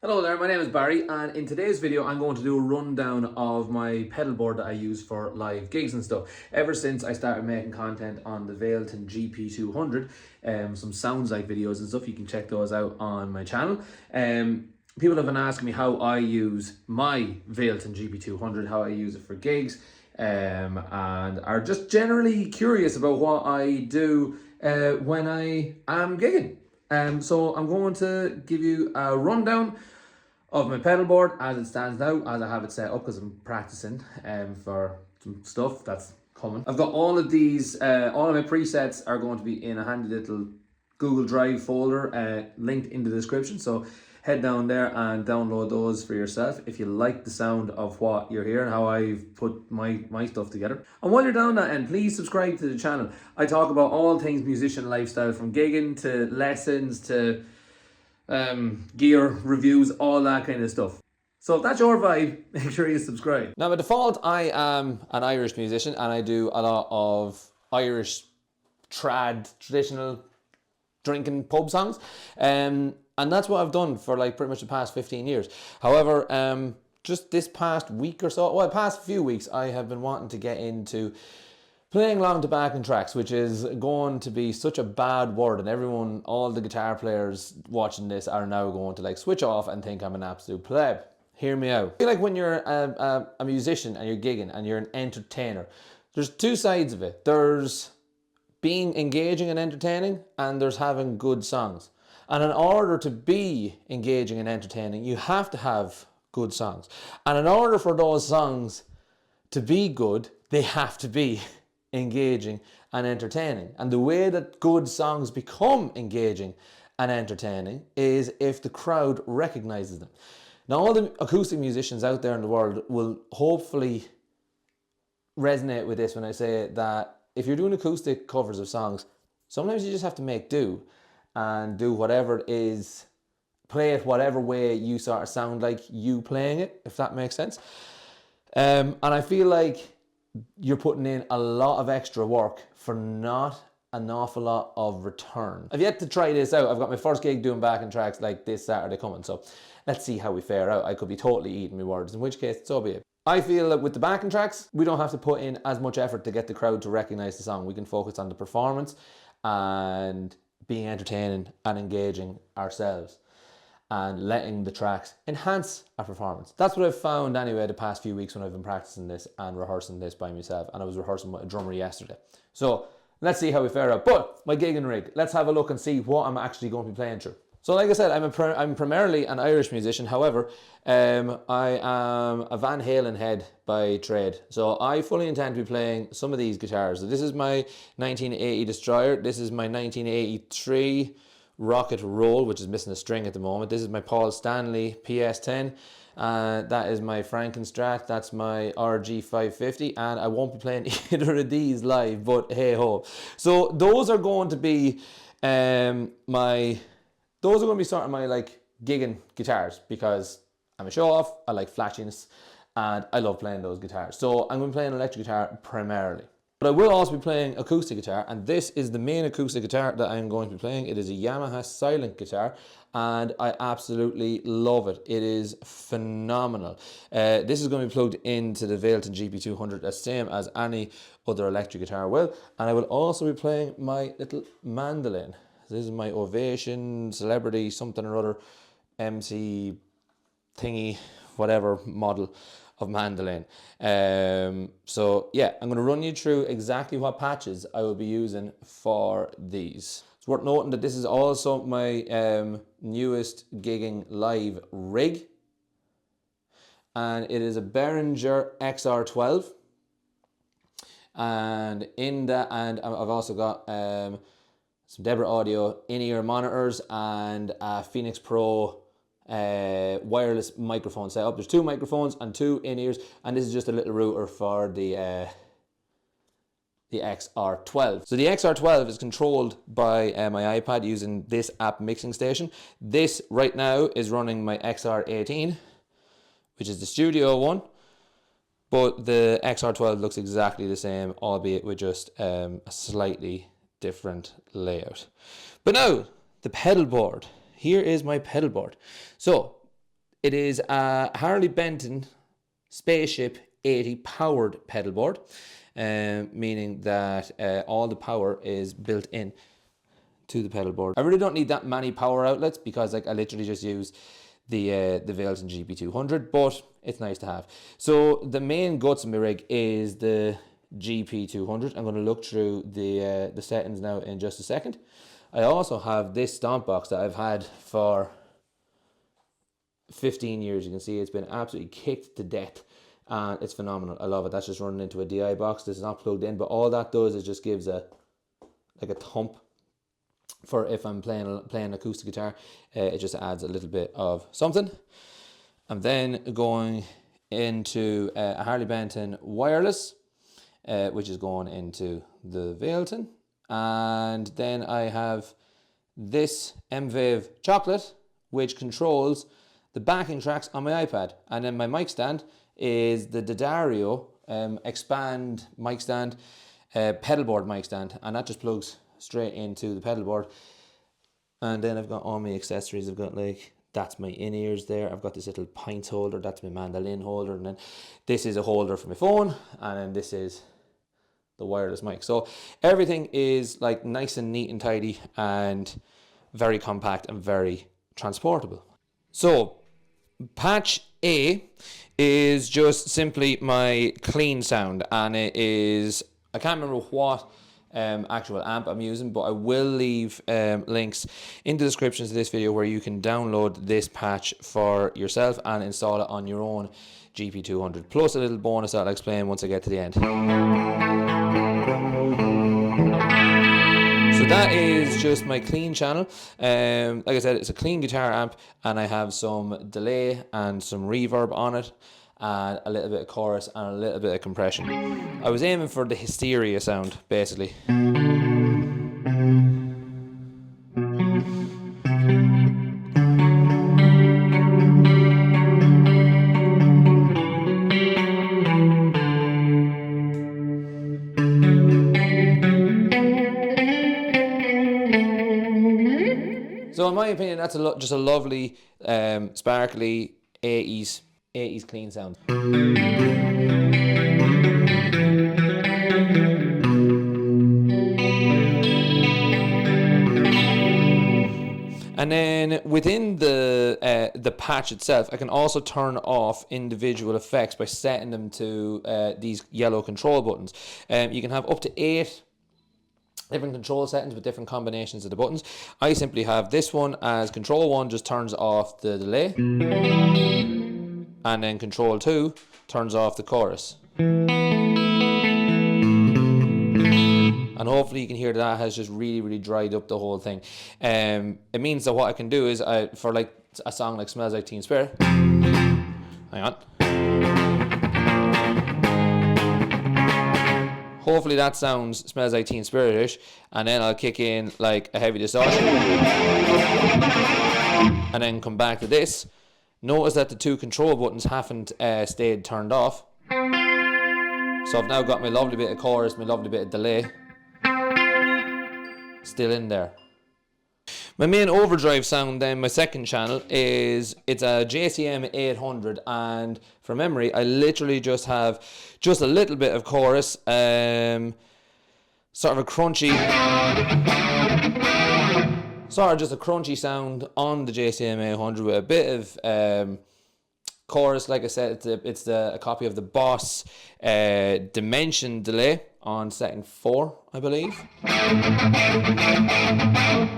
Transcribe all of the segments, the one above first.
Hello there, my name is Barry, and in today's video I'm going to do a rundown of my pedal board that I use for live gigs and stuff. Ever since I started making content on the Valeton GP-200, some sounds like videos and stuff, you can check those out on my channel. People have been asking me how I use my Valeton GP-200, how I use it for gigs, and are just generally curious about what I do when I am gigging. So I'm going to give you a rundown of my pedal board as it stands now, as I have it set up because I'm practicing for some stuff that's coming. I've got all of these, all of my presets are going to be in a handy little Google Drive folder linked in the description. So head down there and download those for yourself if you like the sound of what you're hearing, how I've put my stuff together. And while you're down that end, please subscribe to the channel. I talk about all things musician lifestyle, from gigging to lessons to gear reviews, all that kind of stuff. So if that's your vibe, make sure you subscribe. Now by default, I am an Irish musician and I do a lot of Irish traditional drinking pub songs. And that's what I've done for like pretty much the past 15 years. However, just this past week or so, well, past few weeks, I have been wanting to get into playing along to backing tracks, which is going to be such a bad word, and everyone, all the guitar players watching this are now going to like switch off and think I'm an absolute pleb. Hear me out. I feel like when you're a musician and you're gigging and you're an entertainer, there's two sides of it. There's being engaging and entertaining, and there's having good songs. And in order to be engaging and entertaining, you have to have good songs. And in order for those songs to be good, they have to be engaging and entertaining. And the way that good songs become engaging and entertaining is if the crowd recognizes them. Now, all the acoustic musicians out there in the world will hopefully resonate with this when I say that if you're doing acoustic covers of songs, sometimes you just have to make do and do whatever it is, play it whatever way you sort of sound like you playing it, if that makes sense. And I feel like you're putting in a lot of extra work for not an awful lot of return. I've yet to try this out. I've got my first gig doing backing tracks like this Saturday coming, so let's see how we fare out. I could be totally eating my words, in which case, so be it. I feel that with the backing tracks, we don't have to put in as much effort to get the crowd to recognize the song. We can focus on the performance and being entertaining and engaging ourselves and letting the tracks enhance our performance. That's what I've found anyway the past few weeks when I've been practicing this and rehearsing this by myself, and I was rehearsing with a drummer yesterday. So let's see how we fare out. But my gigging rig, let's have a look and see what I'm actually going to be playing through. So like I said, I'm primarily an Irish musician. However, I am a Van Halen head by trade. So I fully intend to be playing some of these guitars. So this is my 1980 Destroyer. This is my 1983 Rocket Roll, which is missing a string at the moment. This is my Paul Stanley PS10. That is my Frankenstrat. That's my RG550. And I won't be playing either of these live, but hey ho. So those are going to be sort of my like gigging guitars, because I'm a show off, I like flashiness, and I love playing those guitars. So I'm going to be playing electric guitar primarily. But I will also be playing acoustic guitar, and this is the main acoustic guitar that I'm going to be playing. It is a Yamaha silent guitar, and I absolutely love it. It is phenomenal. This is going to be plugged into the Valeton GP-200, the same as any other electric guitar will. And I will also be playing my little mandolin. This is my Ovation Celebrity something or other MC thingy, whatever model of mandolin. So yeah, I'm going to run you through exactly what patches I will be using for these. It's worth noting that this is also my newest gigging live rig, and it is a Behringer XR12. And in that, and I've also got some Debra Audio in-ear monitors and a Phoenix Pro wireless microphone setup. There's two microphones and two in-ears, and this is just a little router for the XR12. So the XR12 is controlled by my iPad using this app mixing station. This right now is running my XR18, which is the studio one, but the XR12 looks exactly the same, albeit with just a slightly different layout. But now, the pedal board. Here is my pedal board. So, It is a Harley Benton Spaceship 80 powered pedalboard, meaning that all the power is built in to the pedalboard. I really don't need that many power outlets because like I literally just use the Valeton GP-200, but it's nice to have. So the main guts of my rig is the GP-200. I'm going to look through the settings now in just a second. I also have this stomp box that I've had for 15 years. You can see it's been absolutely kicked to death. And it's phenomenal. I love it. That's just running into a DI box. This is not plugged in, but all that does is just gives a thump for if I'm playing acoustic guitar. It just adds a little bit of something. I'm then going into a Harley Benton wireless, which is going into the Valeton. And then I have this M-Wave chocolate, which controls the backing tracks on my iPad. And then my mic stand is the D'Addario expand mic stand, pedalboard mic stand, and that just plugs straight into the pedalboard. And then I've got all my accessories. I've got like, that's my in-ears there. I've got this little pints holder, that's my mandolin holder, and then this is a holder for my phone, and then this is the wireless mic. So everything is like nice and neat and tidy and very compact and very transportable. So patch A is just simply my clean sound, and it is, I can't remember what actual amp I'm using, but I will leave links in the descriptions of this video where you can download this patch for yourself and install it on your own GP200, plus a little bonus that I'll explain once I get to the end. So that is just my clean channel. Like I said, it's a clean guitar amp, and I have some delay and some reverb on it, and a little bit of chorus and a little bit of compression. I was aiming for the hysteria sound, basically. So in my opinion, that's just a lovely, sparkly 80s clean sound. And then within the patch itself, I can also turn off individual effects by setting them to these yellow control buttons. You can have up to 8 different control settings with different combinations of the buttons. I simply have this one as control 1 just turns off the delay, and then control 2 turns off the chorus. And hopefully you can hear that has just really dried up the whole thing. It means that what I can do is, for like a song like Smells Like Teen Spirit, hang on. Hopefully that sounds Smells Like Teen Spirit-ish, and then I'll kick in like a heavy distortion, and then come back to this. Notice that the 2 control buttons haven't stayed turned off. So I've now got my lovely bit of chorus, my lovely bit of delay, still in there. My main overdrive sound then, my second channel, it's a JCM 800, and from memory I literally just have just a little bit of chorus, sort of a crunchy, just a crunchy sound on the JCM 800 with a bit of chorus. Like I said, it's a copy of the Boss Dimension delay on setting 4, I believe.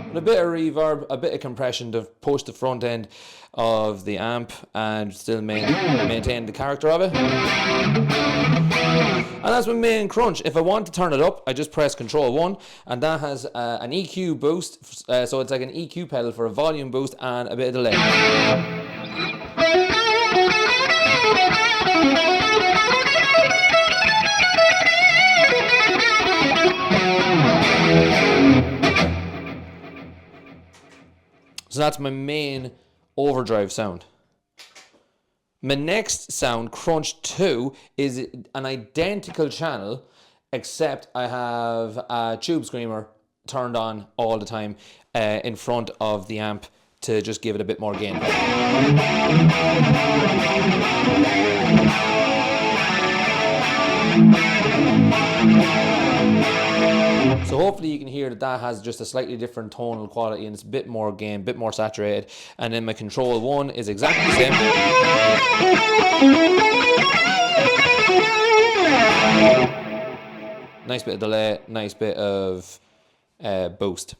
With a bit of reverb, a bit of compression to push the front end of the amp and still maintain the character of it. And that's my main crunch. If I want to turn it up, I just press Control 1, and that has an EQ boost. So it's like an EQ pedal for a volume boost and a bit of delay. So that's my main overdrive sound. My next sound, Crunch 2, is an identical channel, except I have a tube screamer turned on all the time in front of the amp to just give it a bit more gain. So hopefully you can hear that that has just a slightly different tonal quality and it's a bit more gain, a bit more saturated. And then my control 1 is exactly the same. Nice bit of delay, nice bit of boost.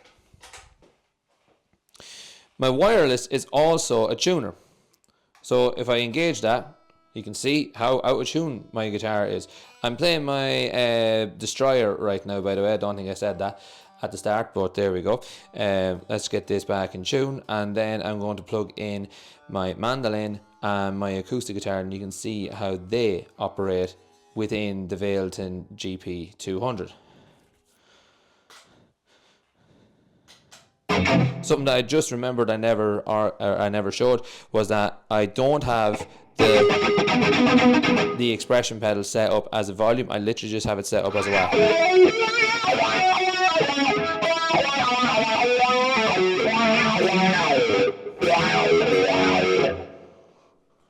My wireless is also a tuner. So if I engage that, you can see how out of tune my guitar is. I'm playing my Destroyer right now, by the way. I don't think I said that at the start, but there we go. Let's get this back in tune, and then I'm going to plug in my Mandolin and my acoustic guitar, and you can see how they operate within the Valeton GP-200. Something that I just remembered I never showed was that I don't have the expression pedal set up as a volume. I literally just have it set up as a wah.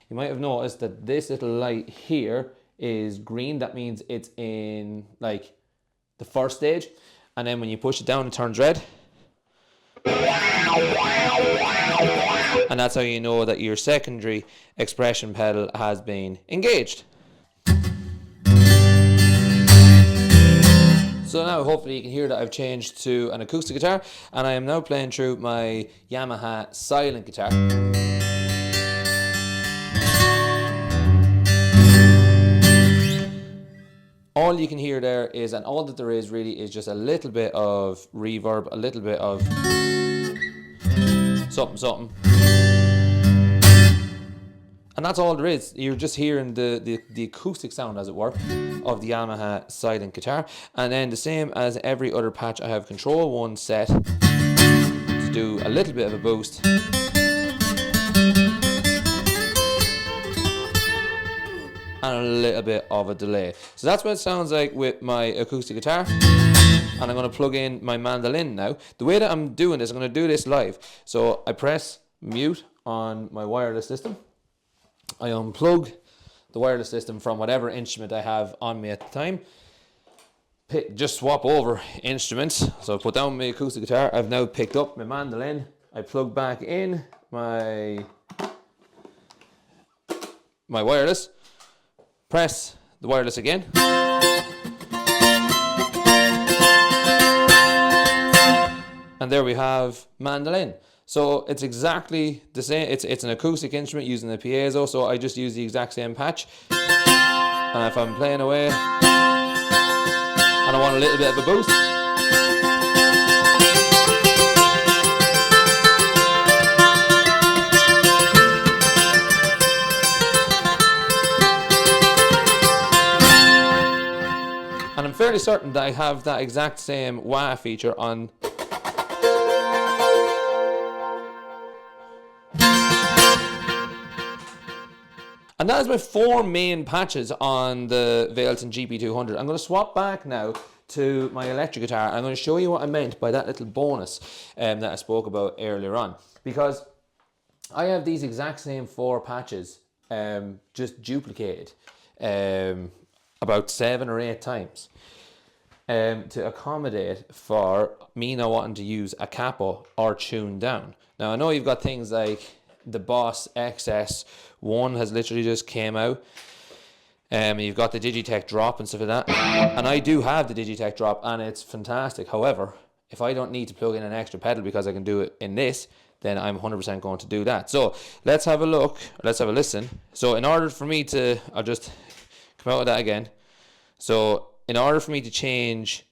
You might have noticed that this little light here is green. That means it's in like the first stage, and then when you push it down it turns red. And that's how you know that your secondary expression pedal has been engaged. So now hopefully you can hear that I've changed to an acoustic guitar, and I am now playing through my Yamaha silent guitar. All you can hear there is, and all that there is really, is just a little bit of reverb, a little bit of something something, and that's all there is. You're just hearing the acoustic sound, as it were, of the Yamaha silent guitar. And then the same as every other patch, I have control 1 set to do a little bit of a boost, and a little bit of a delay. So that's what it sounds like with my acoustic guitar. And I'm going to plug in my Mandolin now. The way that I'm doing this, I'm going to do this live. So I press mute on my wireless system. I unplug the wireless system from whatever instrument I have on me at the time. Just swap over instruments. So I put down my acoustic guitar. I've now picked up my Mandolin. I plug back in my wireless. Press the wireless again. And there we have Mandolin. So it's exactly the same. It's an acoustic instrument using the piezo, so I just use the exact same patch. And if I'm playing away and I want a little bit of a boost, and I'm fairly certain that I have that exact same wah feature on. And that is my 4 main patches on the Valeton GP-200. I'm going to swap back now to my electric guitar. I'm going to show you what I meant by that little bonus that I spoke about earlier on. Because I have these exact same 4 patches just duplicated about 7 or 8 times to accommodate for me not wanting to use a capo or tune down. Now I know you've got things like the Boss XS1 has literally just came out. You've got the Digitech drop and stuff like that. And I do have the Digitech drop and it's fantastic. However, if I don't need to plug in an extra pedal because I can do it in this, then I'm 100% going to do that. So let's have a look, let's have a listen. So in order for me to, I'll just come out of that again. So in order for me to change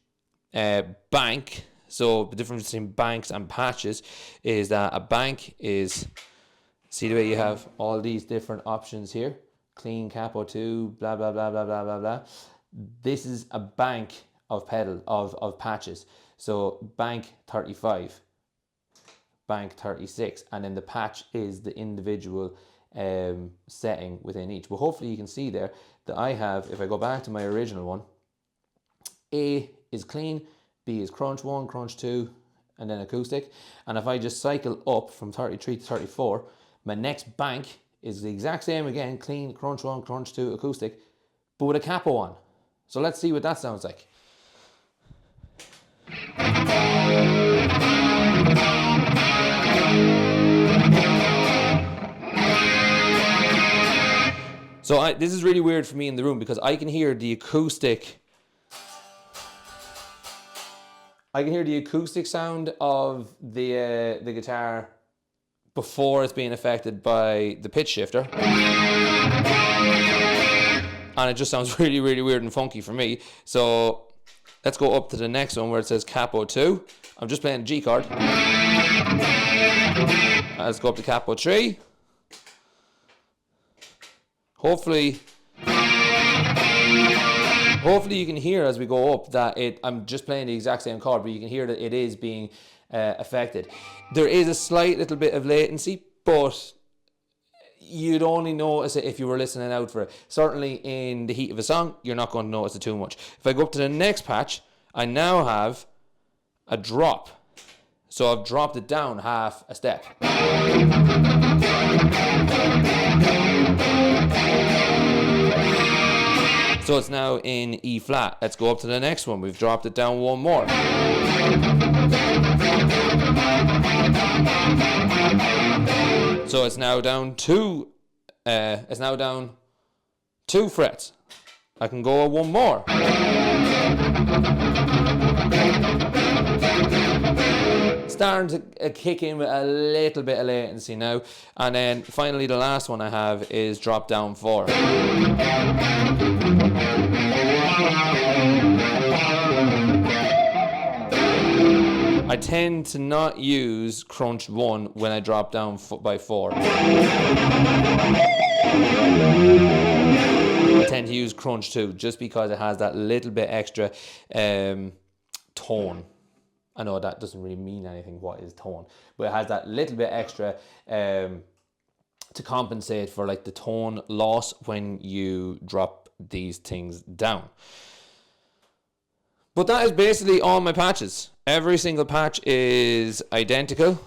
bank, so the difference between banks and patches is that a bank is, see the way you have all these different options here, clean capo 2, blah blah blah blah blah blah blah. This is a bank of of patches. So bank 35, bank 36, and then the patch is the individual setting within each. But hopefully you can see there that I have, if I go back to my original one, A is clean, B is crunch 1, crunch 2, and then acoustic. And if I just cycle up from 33 to 34, my next bank is the exact same again, clean, crunch 1, crunch 2, acoustic, but with a capo on. So let's see what that sounds like. So this is really weird for me in the room because I can hear the acoustic. I can hear the acoustic sound of the guitar before it's being affected by the pitch shifter. And it just sounds really, really weird and funky for me. So let's go up to the next one where it says capo 2. I'm just playing the G chord. Let's go up to capo 3. Hopefully you can hear as we go up that I'm just playing the exact same chord, but you can hear that it is being affected. There is a slight little bit of latency, but you'd only notice it if you were listening out for it. Certainly in the heat of a song, you're not going to notice it too much. If I go up to the next patch, I now have a drop. So I've dropped it down half a step. So it's now in E flat. Let's go up to the next one. We've dropped it down one more. So it's now down two. It's now down 2 frets. I can go one more. Starting to kick in with a little bit of latency now. And then finally the last one I have is drop down 4. I tend to not use crunch 1 when I drop down by 4. I tend to use crunch 2 just because it has that little bit extra tone. I know that doesn't really mean anything, what is tone, but it has that little bit extra to compensate for like the tone loss when you drop these things down. But that is basically all my patches. Every single patch is identical.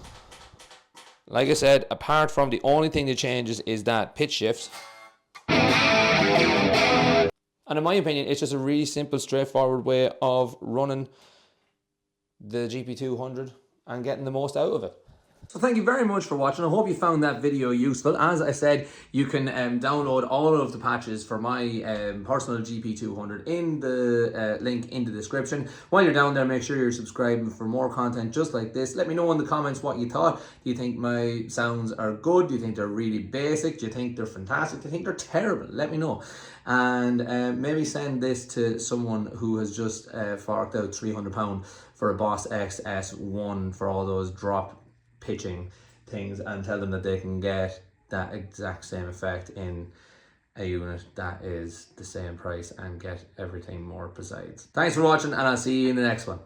Like I said, apart from the only thing that changes is that pitch shift. And in my opinion, it's just a really simple, straightforward way of running the GP-200 and getting the most out of it. So thank you very much for watching. I hope you found that video useful. As I said, you can download all of the patches for my personal GP-200 in the link in the description. While you're down there, make sure you're subscribing for more content just like this. Let me know in the comments what you thought. Do you think my sounds are good? Do you think they're really basic? Do you think they're fantastic? Do you think they're terrible? Let me know. And maybe send this to someone who has just forked out £300 for a Boss XS1 for all those drop pitching things, and tell them that they can get that exact same effect in a unit that is the same price and get everything more precise. Thanks for watching, and I'll see you in the next one.